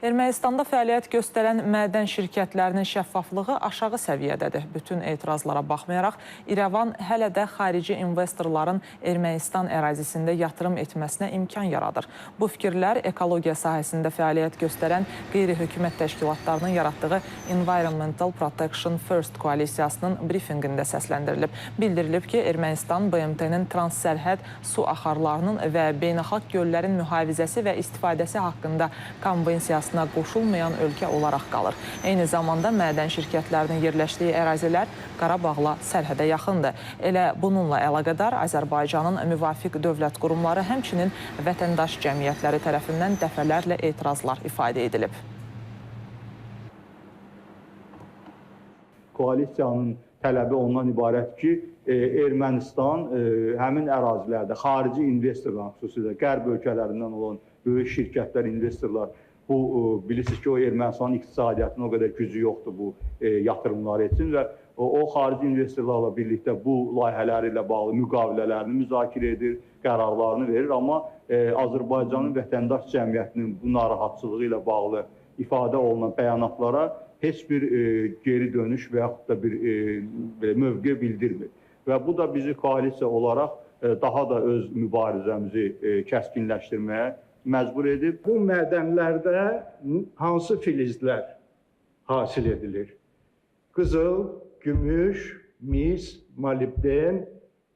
Ermənistanda fəaliyyət göstərən mədən şirkətlərinin şəffaflığı aşağı səviyyədədir. Bütün etirazlara baxmayaraq, İrəvan hələ də xarici investorların Ermənistan ərazisində yatırım etməsinə imkan yaradır. Bu fikirlər ekologiya sahəsində fəaliyyət göstərən qeyri-hökumət təşkilatlarının yaratdığı Environmental Protection First koalisiyasının brifinqində səsləndirilib. Bildirilib ki, Ermənistan BMT-nin transsərhəd su axarlarının və beynəlxalq göllərin mühafizəsi və istifadəsi haqqında konvensiyasına qoşulmayan ölkə olaraq qalır. Eyni zamanda mədən şirkətlərinin yerləşdiyi ərazilər Qarabağla sərhədə yaxındır. Elə bununla əlaqədar Azərbaycanın müvafiq dövlət qurumları, həmçinin vətəndaş cəmiyyətləri tərəfindən dəfələrlə etirazlar ifadə edilib. Koalisiyanın tələbi ondan ibarət ki, Ermənistan həmin ərazilərdə xarici investorlar, xüsusilə qərb ölkələrindən olan böyük şirkətlər, investorlar, bilirsiniz ki, o Ermənistanın iqtisadiyyatının o qədər gücü yoxdur bu yatırımlar etsin və o xarici investorlarla birlikdə bu layihələri ilə bağlı müqavilələrini müzakirə edir, qərarlarını verir, amma Azərbaycanın vətəndaş cəmiyyətinin bu narahatçılığı ilə bağlı ifadə olunan bəyanatlara heç bir geri dönüş və yaxud da bir mövqe bildirmir. Və bu da bizi koalisiya olaraq daha da öz mübarizəmizi kəskinləşdirməyə məcbur edib. Bu mədənlərdə hansı filizlər hasil edilir? Qızıl, gümüş, mis, molibden,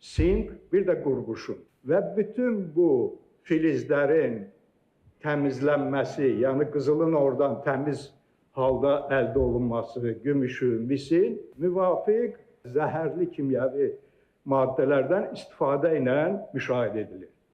sink, bir də qurğuşun. Və bütün bu filizlərin təmizlənməsi, yəni qızılın oradan təmiz halda əldə olunması, gümüşün, misin müvafiq zəhərli kimyəvi maddələrdən istifadə ilə müşahidə edilir.